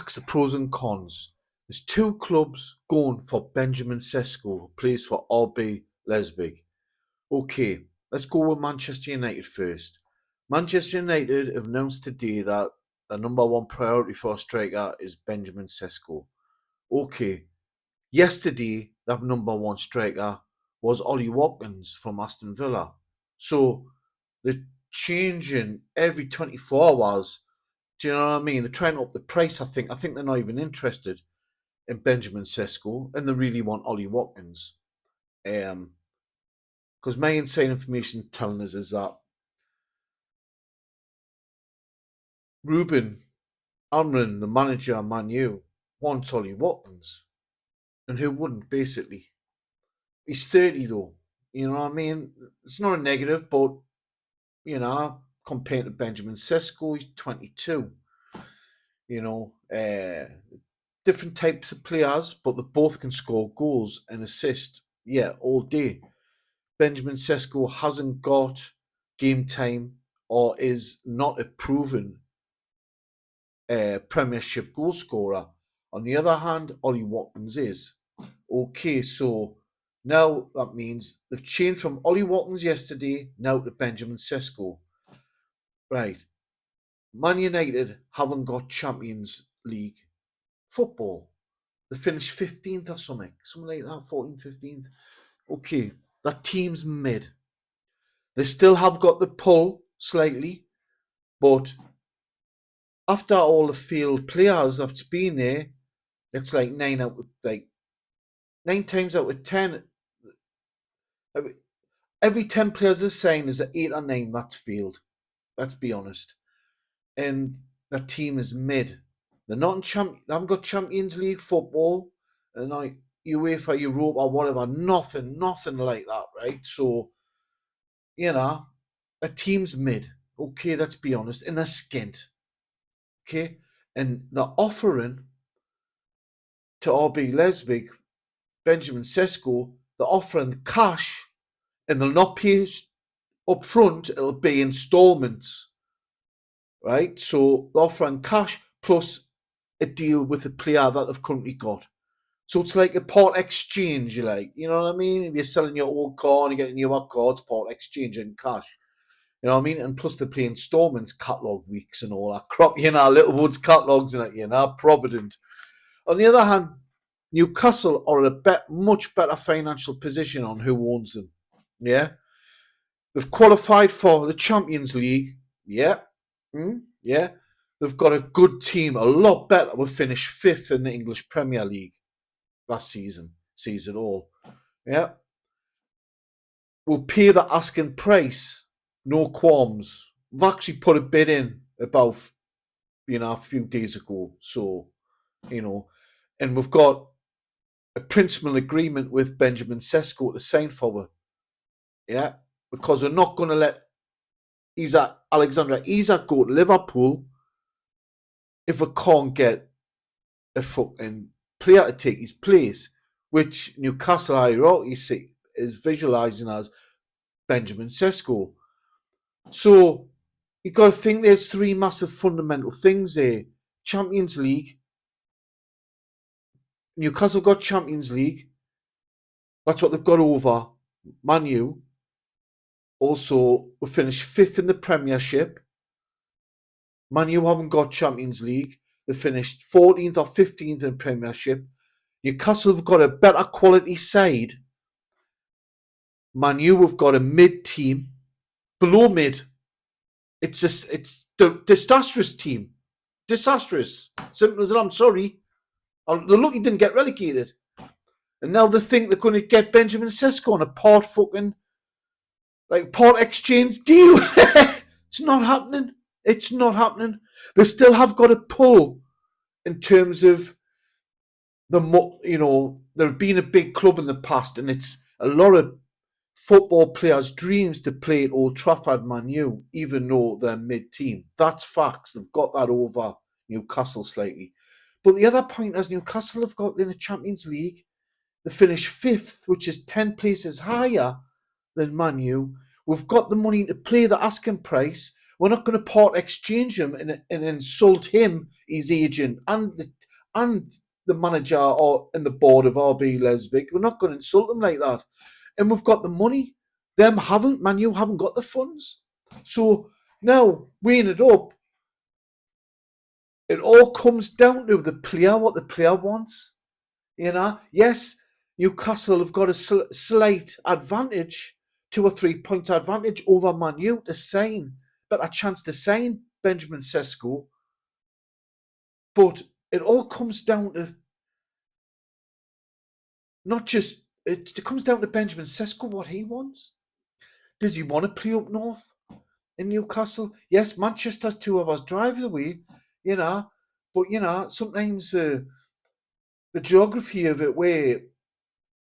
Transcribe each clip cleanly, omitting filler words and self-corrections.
facts, the pros and cons. There's two clubs going for Benjamin Sesko, who plays for RB Leipzig. Okay, let's go with Manchester United first. Manchester United have announced today that the number one priority for a striker is Benjamin Sesko. Okay, yesterday that number one striker was Ollie Watkins from Aston Villa. So they're changing every 24 hours. Do you know what I mean? They're trying to up the price, I think. I think they're not even interested in Benjamin Sesko, and they really want Ollie Watkins. Because my inside information telling us is that Ruben Almiron, the manager of Man U, wants Ollie Watkins. And who wouldn't, basically? He's 30 though. You know what I mean? It's not a negative, but, compared to Benjamin Sesko, he's 22. Different types of players, but they both can score goals and assist, all day. Benjamin Sesko hasn't got game time or is not a proven Premiership goal scorer. On the other hand, Ollie Watkins is. Okay, so now that means they've changed from Ollie Watkins yesterday now to Benjamin Sesko. Right. Man United haven't got Champions League football. They finished 15th or something like that, 14th, 15th. Okay, that team's mid. They still have got the pull slightly, but after all the field players that's been there, it's like 9 times out of 10. Every 10 players are saying is 8 or 9 that's field. Let's be honest. And that team is mid. They're not in they haven't got Champions League football and like UEFA, Europe or whatever. Nothing like that, right? So, a team's mid. Okay, let's be honest. And they're skint. Okay? And they're offering to RB Leipzig, Benjamin Sesko, they're offering cash and they'll not pay up front, it'll be installments. Right? So they're offering cash plus a deal with the player that they've currently got. So it's like a part exchange, you know what I mean? If you're selling your old car and you get a newer car, it's part exchange in cash. You know what I mean? And plus they play installments, catalogue weeks and all that crap, Littlewoods catalogues and that, Provident. On the other hand, Newcastle are in a much better financial position on who owns them. Yeah? They've qualified for the Champions League. Yeah. Yeah. They've got a good team, a lot better. We finished 5th in the English Premier League last season. Sees it all. Yeah. We'll pay the asking price. No qualms. We've actually put a bid in about, a few days ago. So, and we've got a principal agreement with Benjamin Sesko to sign for. Yeah. Because we're not going to let Alexander Isak go to Liverpool if we can't get a fucking player to take his place, which Newcastle hierarchy is visualising as Benjamin Sesko. So you've got to think there's 3 massive fundamental things there. Champions League. Newcastle got Champions League. That's what they've got over Man U. Also, we finished 5th in the Premiership. Man U haven't got Champions League. They finished 14th or 15th in the Premiership. Newcastle have got a better quality side. Man U have got a mid team. Below mid. It's the disastrous team. Disastrous. Simple as that. I'm sorry. They're lucky didn't get relegated. And now they think they're going to get Benjamin Sesko on a part exchange deal. It's not happening. It's not happening. They still have got a pull in terms of they've been a big club in the past, and it's a lot of football players' dreams to play at Old Trafford, Man U, even though they're mid-team. That's facts. They've got that over Newcastle slightly. But the other point is Newcastle have got in the Champions League. They finished 5th, which is 10 places higher than Man U. We've got the money to play the asking price. We're not going to part exchange him and insult him, his agent, and the manager or in the board of RB Leipzig. We're not going to insult them like that. And we've got the money. Man U haven't got the funds. So now, weighing it up, it all comes down to the player, what the player wants. Yes, Newcastle have got a slight advantage, 2 or 3 point advantage over Man U but a chance to sign Benjamin Sesko. But it all comes down to it comes down to Benjamin Sesko, what he wants. Does he want to play up north in Newcastle? Yes, Manchester's 2 hours drive away, but sometimes the geography of it where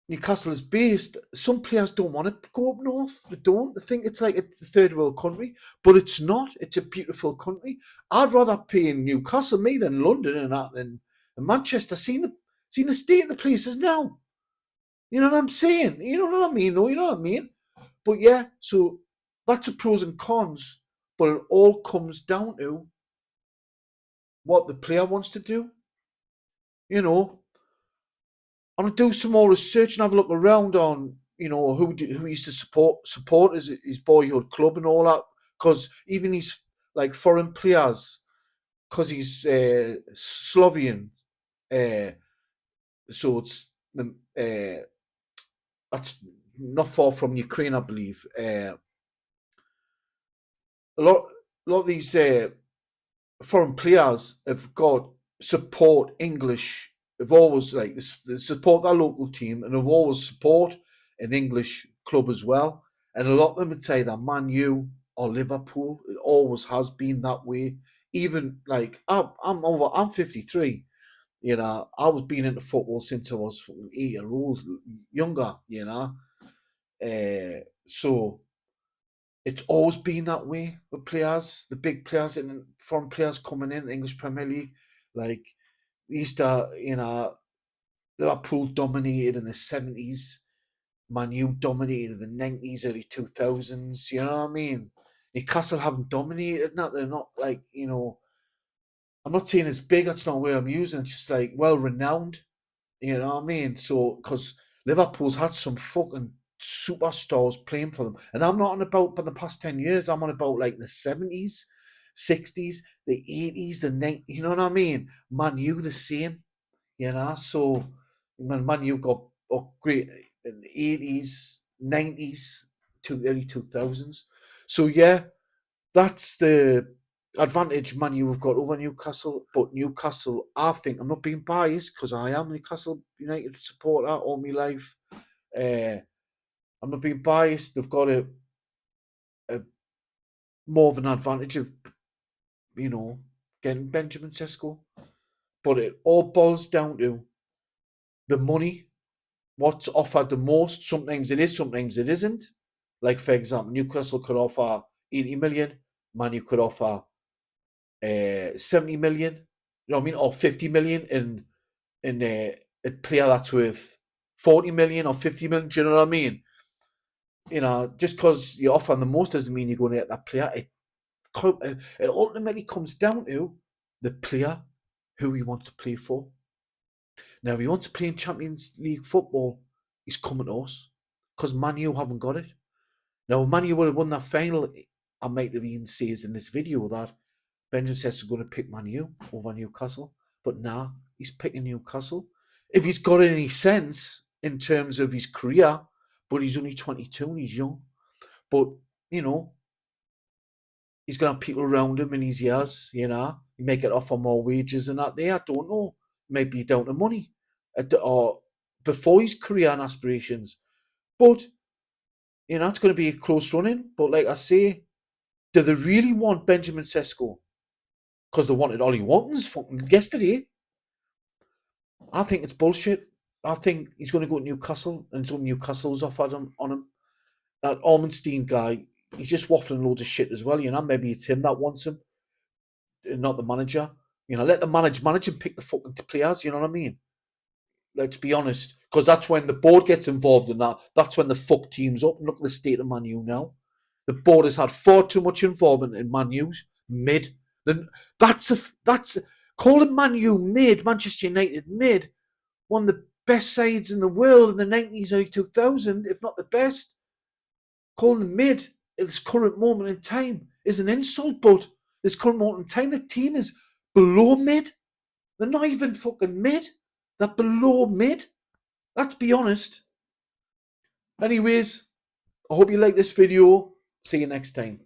Newcastle is based, some players don't want to go up north. They don't. They think it's like a third world country, but it's not. It's a beautiful country. I'd rather play in Newcastle than London and that than Manchester. Seen the state of the places now. You know what I'm saying? You know what I mean? No, you know what I mean? But yeah, so that's the pros and cons. But it all comes down to what the player wants to do. I'm gonna do some more research and have a look around on who he used to support his boyhood club and all that. Because even these like foreign players, because he's Slovenian, so it's that's not far from Ukraine, I believe. A lot of these foreign players have got support English. They've always they support their local team, and they've always support an English club as well. And a lot of them would say that Man U or Liverpool. It always has been that way. Even like I'm 53. I was been into football since I was 8 years old, younger. So it's always been that way with players, the big players and foreign players coming in the English Premier League. Like used to, Liverpool dominated in the 70s, Man U dominated in the 90s, early 2000s. You know what I mean? Newcastle haven't dominated. Not they're not like I'm not saying it's big. That's not where I'm using. It's just like well renowned. You know what I mean? So because Liverpool's had some fucking superstars playing for them, and I'm not on about for the past 10 years. I'm on about like the 70s, 60s, the 80s, the 90s. You know what I mean? Man U the same. So when Man U got great in the 80s, 90s to early 2000s. So yeah, that's the advantage Man U have got over Newcastle. But Newcastle, I think, I'm not being biased because I am a Newcastle United supporter all my life. I'm not being biased. They've got a more of an advantage of, getting Benjamin Sesko. But it all boils down to the money. What's offered the most? Sometimes it is, sometimes it isn't. Like for example, Newcastle could offer 80 million. Man U could offer 70 million, you know what I mean, or 50 million in a player that's worth 40 million or 50 million. Do you know what I mean? Just because you're offering the most doesn't mean you're going to get that player. It ultimately comes down to the player who he wants to play for. Now, if he wants to play in Champions League football, he's coming to us because Man U haven't got it. Now, if Man U would have won that final, I might have even says in this video that Benjamin says he's going to pick Man U over Newcastle, but now he's picking Newcastle. If he's got any sense in terms of his career, but he's only 22 and he's young. But, he's going to have people around him in his years, He may get offer more wages and that there. I don't know. Maybe down to money or before his career and aspirations. But, it's going to be a close running. But like I say, do they really want Benjamin Sesko? Because they wanted Ollie Watkins fucking yesterday. I think it's bullshit. I think he's going to go to Newcastle, and so Newcastle's offered him on him. That Ormenstein guy, he's just waffling loads of shit as well. Maybe it's him that wants him, not the manager. Let the manager pick the fucking players. You know what I mean? Let's be honest, because that's when the board gets involved in that. That's when the fuck teams up. Look at the state of Man U now. The board has had far too much involvement in Man U's mid. Then that's calling Man U mid, Manchester United mid, one of the best sides in the world in the 90s, early 2000, if not the best. Calling them mid at this current moment in time is an insult, but this current moment in time, the team is below mid. They're not even fucking mid. They're below mid. Let's be honest. Anyways, I hope you like this video. See you next time.